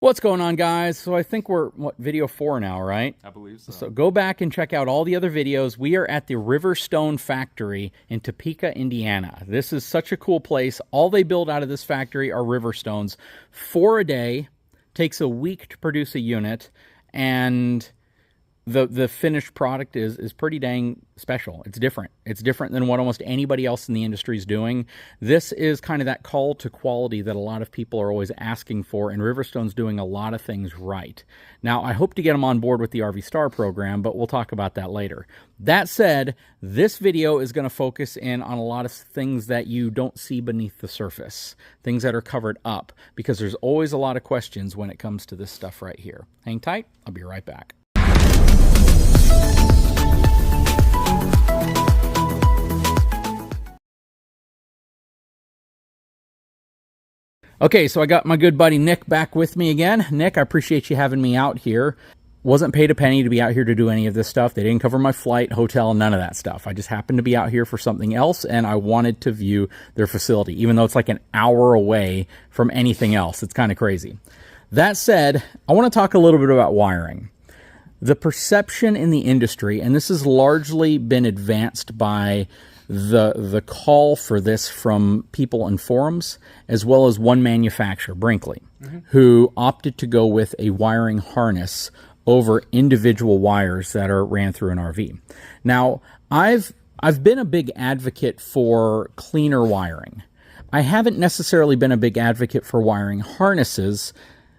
What's going on, guys? So I think we're, video 4 now, right? I believe so. So go back and check out all the other videos. We are at the Riverstone factory in Topeka, Indiana. This is such a cool place. All they build out of this factory are Riverstones. 4 a day, takes a week to produce a unit, and the finished product is pretty dang special. It's different. It's different than what almost anybody else in the industry is doing. This is kind of that call to quality that a lot of people are always asking for, and Riverstone's doing a lot of things right. Now, I hope to get them on board with the RV Star program, but we'll talk about that later. That said, this video is going to focus in on a lot of things that you don't see beneath the surface, things that are covered up, because there's always a lot of questions when it comes to this stuff right here. Hang tight. I'll be right back. Okay, so I got my good buddy Nick back with me again. Nick, I appreciate you having me out here. Wasn't paid a penny to be out here to do any of this stuff. They didn't cover my flight, hotel, none of that stuff. I just happened to be out here for something else, and I wanted to view their facility, even though it's like an hour away from anything else. It's kind of crazy. That said, I want to talk a little bit about wiring. The perception in the industry, and this has largely been advanced by the call for this from people in forums, as well as one manufacturer, Brinkley, who opted to go with a wiring harness over individual wires that are ran through an RV. Now, I've been a big advocate for cleaner wiring. I haven't necessarily been a big advocate for wiring harnesses,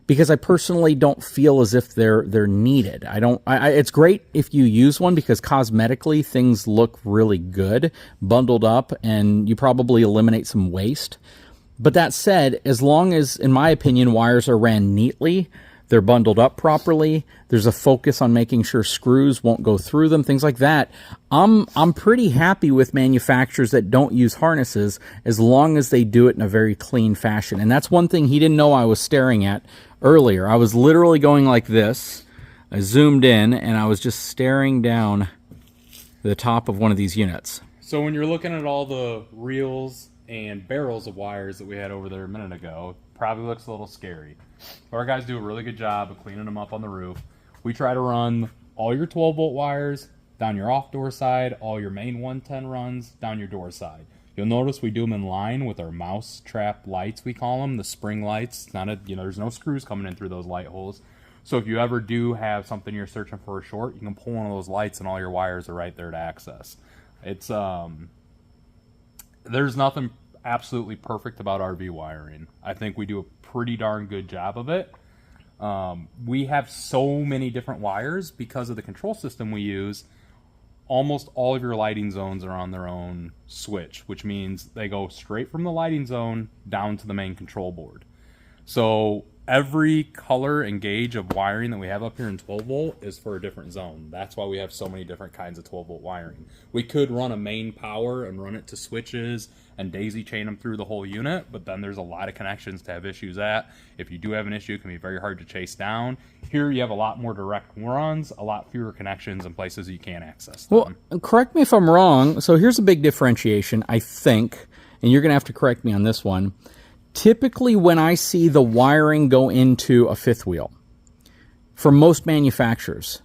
because I personally don't feel as if they're needed. It's great if you use one, because cosmetically things look really good bundled up, and you probably eliminate some waste. But that said, as long as, in my opinion, wires are ran neatly, they're bundled up properly, there's a focus on making sure screws won't go through them, things like that, I'm pretty happy with manufacturers that don't use harnesses, as long as they do it in a very clean fashion. And that's one thing he didn't know I was staring at earlier. I was literally going like this. I zoomed in, and I was just staring down the top of one of these units. So when you're looking at all the reels and barrels of wires that we had over there a minute ago, probably looks a little scary. Our guys do a really good job of cleaning them up on the roof. We try to run all your 12-volt wires down your off-door side, all your main 110 runs down your door side. You'll notice we do them in line with our mouse trap lights, we call them, the spring lights. It's not a, there's no screws coming in through those light holes. So if you ever do have something you're searching for a short, you can pull one of those lights and all your wires are right there to access. It's there's nothing absolutely perfect about RV wiring. I think we do a pretty darn good job of it. We have so many different wires because of the control system we use. Almost all of your lighting zones are on their own switch, which means they go straight from the lighting zone down to the main control board. So every color and gauge of wiring that we have up here in 12 volt is for a different zone. That's why we have so many different kinds of 12 volt wiring. We could run a main power and run it to switches and daisy chain them through the whole unit, but then there's a lot of connections to have issues at. If you do have an issue, it can be very hard to chase down. Here you have a lot more direct runs, a lot fewer connections in places you can't access them. Well, correct me if I'm wrong. So here's a big differentiation, I think, and you're going to have to correct me on this one. Typically, when I see the wiring go into a fifth wheel, for most manufacturers,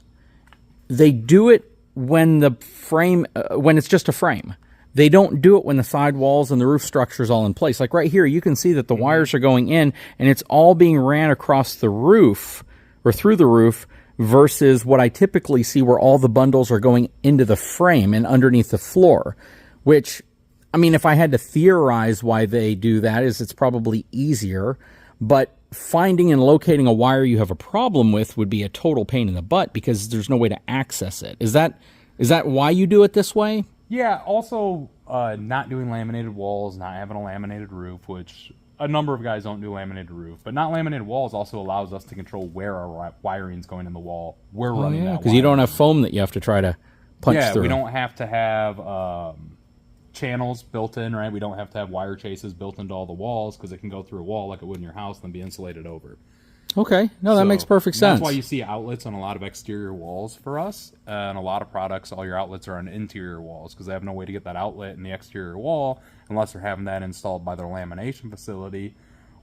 they do it when the frame, when it's just a frame. They don't do it when the sidewalls and the roof structure is all in place. Like right here, you can see that the wires are going in, and it's all being ran across the roof or through the roof, versus what I typically see where all the bundles are going into the frame and underneath the floor, which, I mean, if I had to theorize why they do that, is it's probably easier, but finding and locating a wire you have a problem with would be a total pain in the butt, because there's no way to access it. Is that why you do it this way? Yeah, also not doing laminated walls, not having a laminated roof, which a number of guys don't do laminated roof, but not laminated walls also allows us to control where our wiring's going in the wall. We're running that because you don't have foam that you have to try to punch through. Yeah, we don't have to have channels built in, right? We don't have to have wire chases built into all the walls, because it can go through a wall like it would in your house and then be insulated over. Okay, no, that makes perfect sense. That's why you see outlets on a lot of exterior walls for us, and a lot of products, all your outlets are on interior walls, because they have no way to get that outlet in the exterior wall unless they're having that installed by their lamination facility,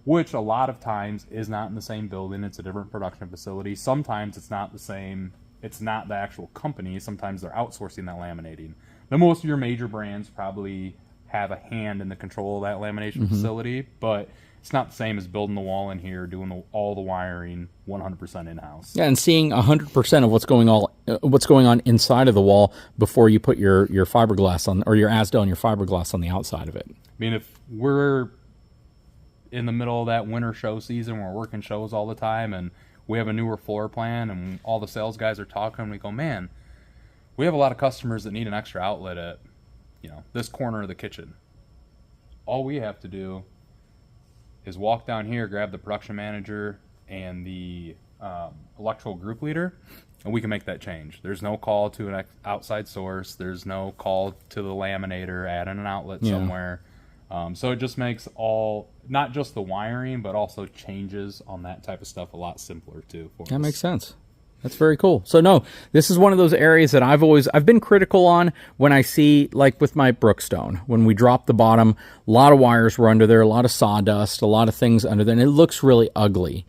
which a lot of times is not in the same building. It's a different production facility. Sometimes it's not the same. It's not the actual company. Sometimes they're outsourcing that laminating. Now, most of your major brands probably have a hand in the control of that lamination facility, but it's not the same as building the wall in here, doing all the wiring 100% in-house. Yeah, and seeing 100% of what's going on inside of the wall before you put your fiberglass on, or your Asda and your fiberglass on the outside of it. I mean, if we're in the middle of that winter show season, we're working shows all the time, and we have a newer floor plan, and all the sales guys are talking, we go, man, we have a lot of customers that need an extra outlet at, this corner of the kitchen. All we have to do is walk down here, grab the production manager and the electrical group leader, and we can make that change. There's no call to an outside source. There's no call to the laminator, add in an outlet somewhere. So it just makes not just the wiring, but also changes on that type of stuff a lot simpler too. That makes sense. That's very cool. So no, this is one of those areas that I've been critical on when I see, like with my Brookstone, when we drop the bottom, a lot of wires were under there, a lot of sawdust, a lot of things under there, and it looks really ugly.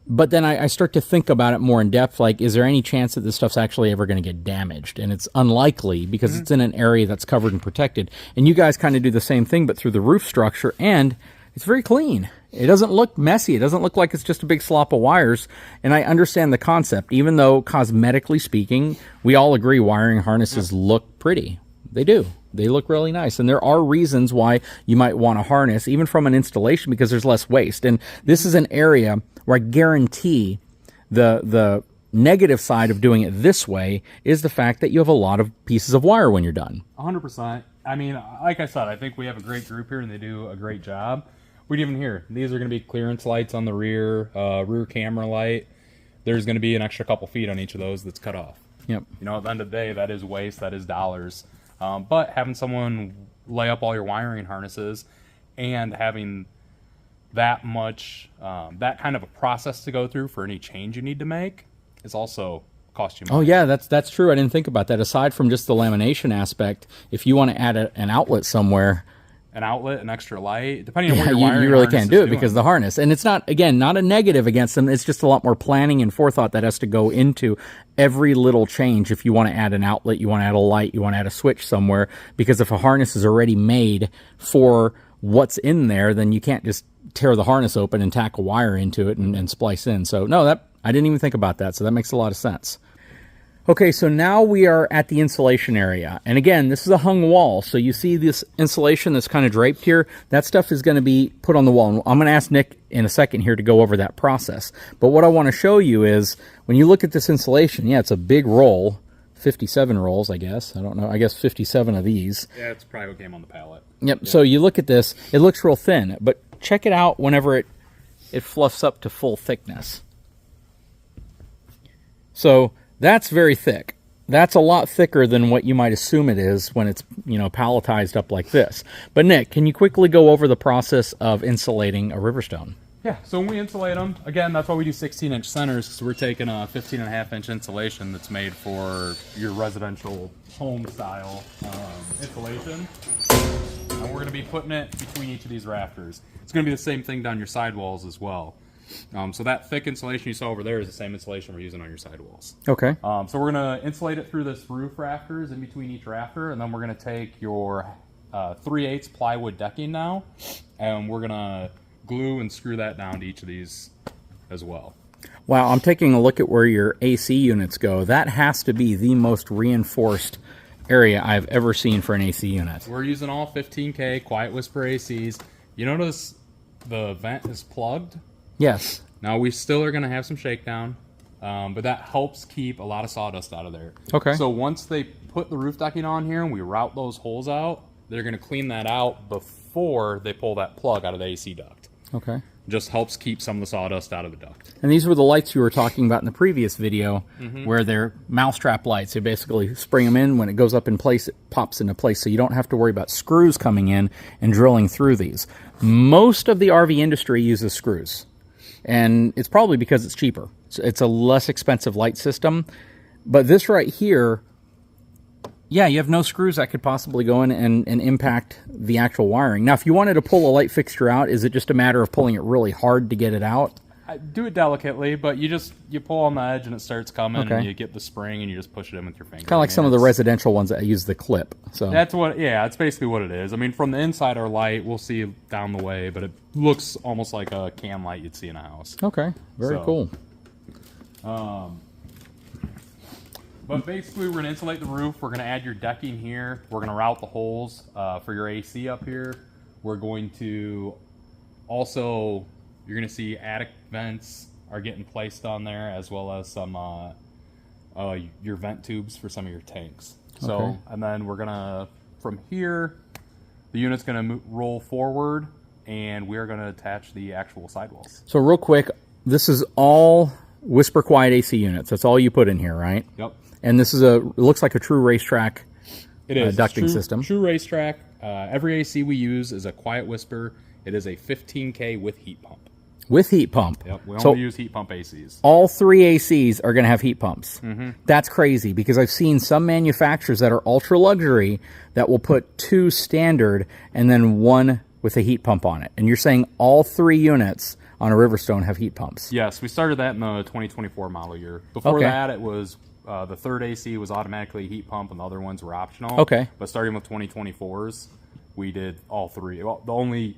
But then I start to think about it more in depth, like, is there any chance that this stuff's actually ever going to get damaged? And it's unlikely because it's in an area that's covered and protected. And you guys kind of do the same thing, but through the roof structure, and it's very clean. It doesn't look messy. It doesn't look like it's just a big slop of wires. And I understand the concept, even though cosmetically speaking, we all agree wiring harnesses look pretty. They do. They look really nice. And there are reasons why you might want a harness, even from an installation, because there's less waste. And this is an area where I guarantee the negative side of doing it this way is the fact that you have a lot of pieces of wire when you're done. 100%. I mean, like I said, I think we have a great group here and they do a great job. We'd even here, these are going to be clearance lights on the rear camera light. There's going to be an extra couple feet on each of those that's cut off. Yep. At the end of the day, that is waste, that is dollars. But having someone lay up all your wiring harnesses and having that much, that kind of a process to go through for any change you need to make is also cost you money. Oh yeah, that's true. I didn't think about that. Aside from just the lamination aspect, if you want to add an outlet somewhere, an outlet, an extra light, depending on what your wiring you really can't do it doing. because of the harness. And it's not a negative against them. It's just a lot more planning and forethought that has to go into every little change. If you want to add an outlet, you want to add a light, you want to add a switch somewhere, because if a harness is already made for what's in there, then you can't just tear the harness open and tack a wire into it and splice in. So no, I didn't even think about that. So that makes a lot of sense. Okay, so now we are at the insulation area. And again, this is a hung wall. So you see this insulation that's kind of draped here. That stuff is going to be put on the wall. And I'm going to ask Nick in a second here to go over that process. But what I want to show you is when you look at this insulation, yeah, it's a big roll. 57 rolls, I guess. I don't know. I guess 57 of these. Yeah, it's probably what came on the pallet. Yep. So you look at this, it looks real thin. But check it out whenever it fluffs up to full thickness. So that's very thick. That's a lot thicker than what you might assume it is when it's, palletized up like this. But Nick, can you quickly go over the process of insulating a Riverstone? Yeah, so when we insulate them, again, that's why we do 16-inch centers, because we're taking a 15.5-inch insulation that's made for your residential home style insulation. And we're going to be putting it between each of these rafters. It's going to be the same thing down your sidewalls as well. So that thick insulation you saw over there is the same insulation we're using on your sidewalls. Okay. So we're going to insulate it through this roof rafters in between each rafter, and then we're going to take your 3/8 plywood decking now, and we're going to glue and screw that down to each of these as well. Wow, I'm taking a look at where your AC units go. That has to be the most reinforced area I've ever seen for an AC unit. We're using all 15K Quiet Whisper ACs. You notice the vent is plugged? Yes. Now we still are going to have some shakedown, but that helps keep a lot of sawdust out of there. Okay. So once they put the roof decking on here and we route those holes out, they're going to clean that out before they pull that plug out of the AC duct. Okay. Just helps keep some of the sawdust out of the duct. And these were the lights you were talking about in the previous video, where they're mousetrap lights. You basically spring them in. When it goes up in place, it pops into place, so you don't have to worry about screws coming in and drilling through these. Most of the RV industry uses screws, and it's probably because it's cheaper. It's a less expensive light system. But this right here, Yeah, you have no screws that could possibly go in and impact the actual wiring. Now, if you wanted to pull a light fixture out, is it just a matter of pulling it really hard to get it out? I do it delicately, but you pull on the edge and it starts coming, Okay. and you get the spring and you just push it in with your finger. Kind of like some of the residential ones that use the clip. So That's what, yeah, it's basically what it is. I mean, from the inside our light, we'll see down the way, but it looks almost like a can light you'd see in a house. Okay, very cool. But basically, we're going to insulate the roof. We're going to add your decking here. We're going to route the holes for your AC up here. We're going to also, you're going to see attic vents are getting placed on there, as well as some your vent tubes for some of your tanks. So, Okay. and then we're going to, from here, the unit's going to roll forward, and we're going to attach the actual sidewalls. So real quick, this is all Whisper Quiet AC units. That's all you put in here, right? Yep. And this is it looks like a true racetrack It is ducting system. True racetrack. Every AC we use is a Quiet Whisper. It is a 15K with heat pump. With heat pump. Yep, we So only use heat pump ACs. all 3 ACs are going to have heat pumps. Mm-hmm. That's crazy because I've seen some manufacturers that are ultra luxury that will put 2 standard and then 1 with a heat pump on it. And you're saying all 3 units on a Riverstone have heat pumps. Yes, we started that in the 2024 model year. Before Okay. that, it was the third AC was automatically heat pump, and the other ones were optional. Okay. But starting with 2024s, we did all 3. Well, the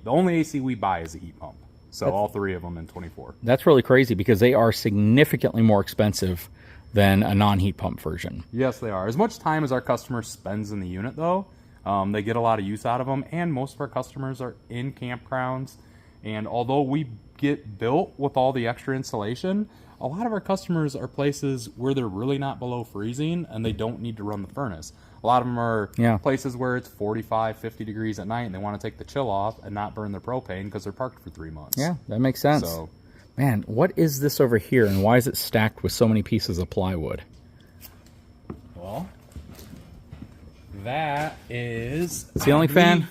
only AC we buy is a heat pump. So all 3 of them in 24. That's really crazy because they are significantly more expensive than a non-heat pump version. Yes, they are. As much time as our customer spends in the unit, though, they get a lot of use out of them. And most of our customers are in campgrounds. And although we get built with all the extra insulation, a lot of our customers are places where they're really not below freezing and they don't need to run the furnace. A lot of them are places where it's 45, 50 degrees at night and they want to take the chill off and not burn their propane because they're parked for 3 months. Yeah, that makes sense. So, man, what is this over here and why is it stacked with so many pieces of plywood? well, that is... Ceiling fan?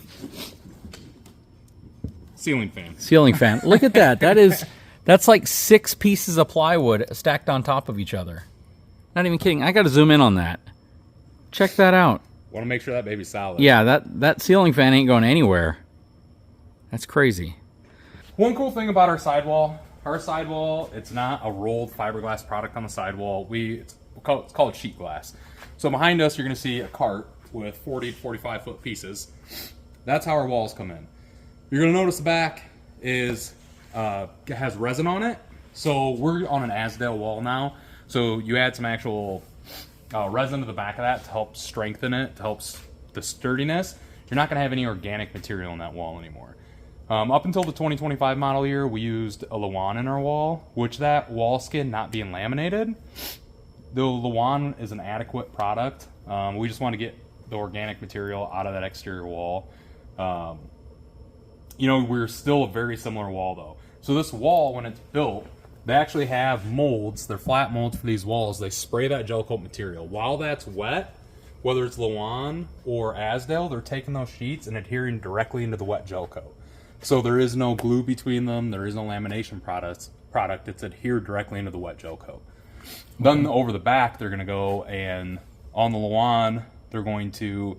Ceiling fan. Ceiling fan. Look at that. That's like 6 pieces of plywood stacked on top of each other. Not even kidding. I got to zoom in on that. Check that out. Want to make sure that baby's solid. Yeah, that ceiling fan ain't going anywhere. That's crazy. One cool thing about our sidewall, it's not a rolled fiberglass product on the sidewall. It's called sheet glass. So behind us, you're going to see a cart with 40 to 45 foot pieces. That's how our walls come in. You're going to notice the back has resin on it. So we're on an Asdale wall now. So you add some actual resin to the back of that to help strengthen it, to help the sturdiness. You're not going to have any organic material in that wall anymore. Up until the 2025 model year, we used a Lawan in our wall, which that wall skin not being laminated, the Lawan is an adequate product. We just want to get the organic material out of that exterior wall. We're still a very similar wall though. So this wall, when it's built, they actually have molds. They're flat molds for these walls. They spray that gel coat material. While that's wet, whether it's Lawan or Asdale, they're taking those sheets and adhering directly into the wet gel coat. So there is no glue between them. There is no lamination product. It's adhered directly into the wet gel coat. Then over the back, they're going to go and on the Lawan, they're going to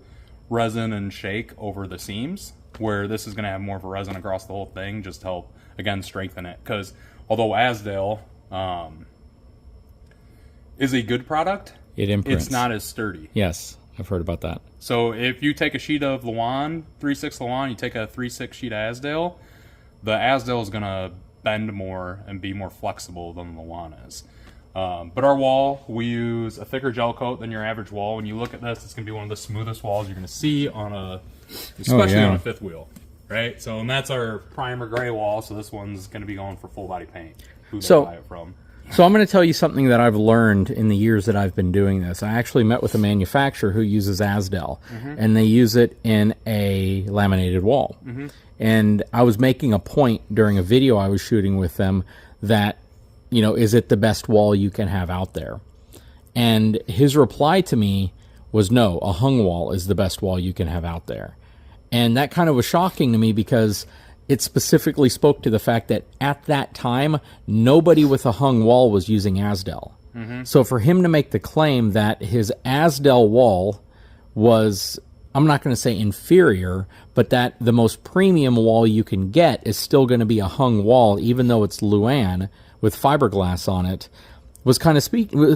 resin and shake over the seams, where this is going to have more of a resin across the whole thing, just to help, again, strengthen it. Because although Asdale is a good product, It imprints. it's not as sturdy. Yes, I've heard about that. So if you take a sheet of Lawan, 3/6 Lawan, you take a 3/6 sheet of Asdale, the Asdale is going to bend more and be more flexible than the Lawan is. But our wall, we use a thicker gel coat than your average wall. When you look at this, it's going to be one of the smoothest walls you're going to see especially on a fifth wheel, right? So, and that's our primer gray wall. So this one's going to be going for full body paint. Who they buy it from? So I'm going to tell you something that I've learned in the years that I've been doing this. I actually met with a manufacturer who uses Asdale, and they use it in a laminated wall. And I was making a point during a video I was shooting with them that, is it the best wall you can have out there? And his reply to me was, no, a hung wall is the best wall you can have out there. And that kind of was shocking to me because it specifically spoke to the fact that at that time, nobody with a hung wall was using Asdale. So for him to make the claim that his Asdale wall was, I'm not going to say inferior, but that the most premium wall you can get is still going to be a hung wall, even though it's Luan with fiberglass on it, was kind of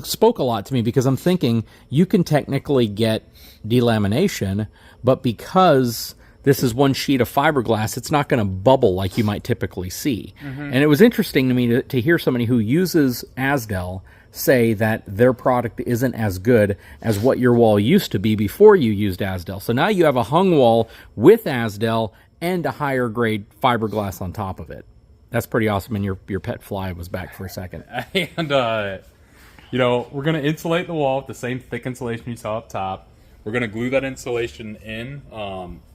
spoke a lot to me, because I'm thinking you can technically get delamination, but because this is one sheet of fiberglass, it's not going to bubble like you might typically see. And it was interesting to me to hear somebody who uses Azdel say that their product isn't as good as what your wall used to be before you used Azdel. So now you have a hung wall with Azdel and a higher grade fiberglass on top of it. That's pretty awesome. And your pet fly was back for a second. And, you know, we're going to insulate the wall with the same thick insulation you saw up top. We're going to glue that insulation in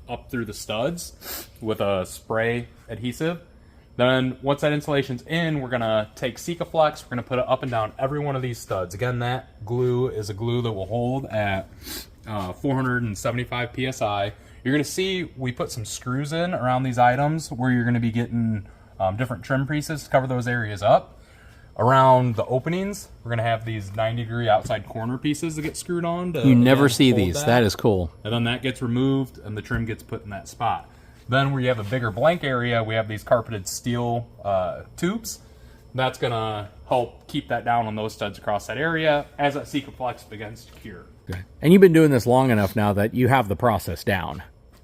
up through the studs with a spray adhesive. Then once that insulation's in, we're going to take Sikaflex. We're going to put it up and down every one of these studs. Again, that glue is a glue that will hold at 475 PSI. You're going to see we put some screws in around these items where you're going to be getting different trim pieces to cover those areas up. Around the openings, we're going to have these 90-degree outside corner pieces that get screwed on. You never see these. That is cool. And then that gets removed, and the trim gets put in that spot. Then where you have a bigger blank area, we have these carpeted steel tubes. That's going to help keep that down on those studs across that area as that Sikaflex begins to cure. Okay. And you've been doing this long enough now that you have the process down.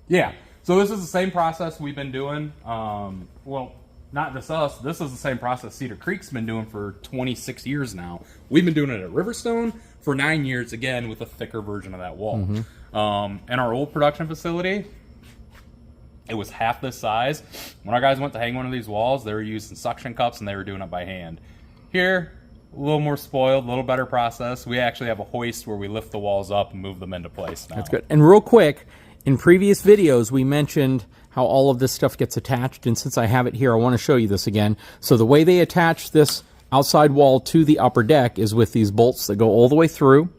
Yeah. So this is the same process we've been doing. Well, not just us. This is the same process Cedar Creek's been doing for 26 years now. We've been doing it at Riverstone for 9 years, again, with a thicker version of that wall. In our old production facility, it was half this size. When our guys went to hang one of these walls, they were using suction cups and they were doing it by hand. Here, a little more spoiled, a little better process. We actually have a hoist where we lift the walls up and move them into place now. That's good. And real quick, in previous videos, we mentioned how all of this stuff gets attached, and since I have it here, I want to show you this again. So the way they attach this outside wall to the upper deck is with these bolts that go all the way through,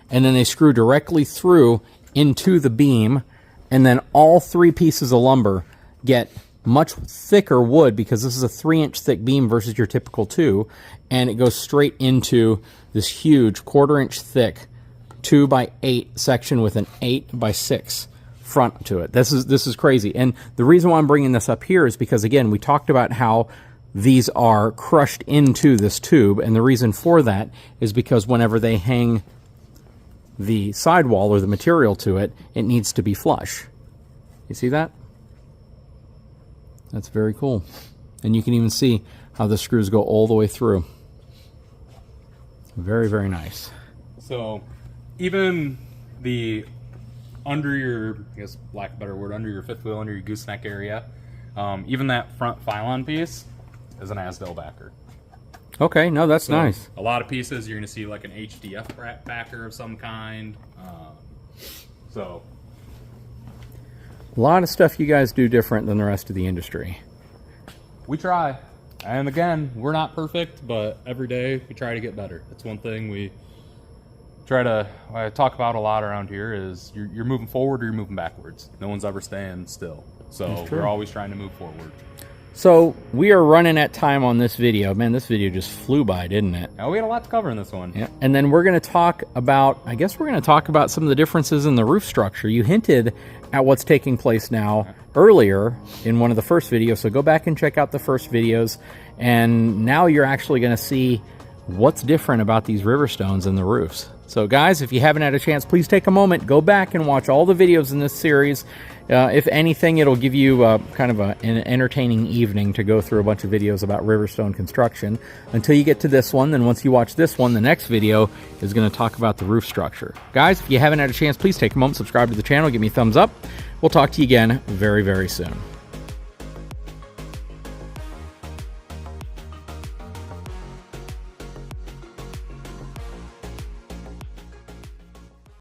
and then they screw directly through into the beam, and then all three pieces of lumber get much thicker wood, because this is a 3-inch thick beam versus your typical 2, and it goes straight into this huge 1/4-inch thick 2x8 section with an 8x6 front to it. This is crazy. And the reason why I'm bringing this up here is because, again, we talked about how these are crushed into this tube, and the reason for that is because whenever they hang the sidewall or the material to it, it needs to be flush. You see that? That's very cool. And you can even see how the screws go all the way through. Very, very nice. So even the under your, I guess lack of a better word, under your fifth wheel, under your gooseneck area, even that front pylon piece is an Azdel backer. Okay, no, that's nice. A lot of pieces you're going to see like an HDF backer of some kind. So a lot of stuff you guys do different than the rest of the industry. We try. And again, we're not perfect, but every day we try to get better. That's one thing we try to talk about a lot around here is you're moving forward or you're moving backwards. No one's ever staying still. So we're always trying to move forward. So we are running at time on this video. Man, this video just flew by, didn't it? Now, we had a lot to cover in this one. Yeah. And then we're going to talk about, I guess we're going to talk about some of the differences in the roof structure. You hinted at what's taking place now earlier in one of the first videos. So go back and check out the first videos. And now you're actually going to see what's different about these Riverstones and the roofs. So guys, if you haven't had a chance, please take a moment, go back and watch all the videos in this series. If anything, it'll give you kind of an entertaining evening to go through a bunch of videos about Riverstone construction until you get to this one. Then once you watch this one, the next video is going to talk about the roof structure. Guys, if you haven't had a chance, please take a moment, subscribe to the channel, give me a thumbs up. We'll talk to you again very, very soon.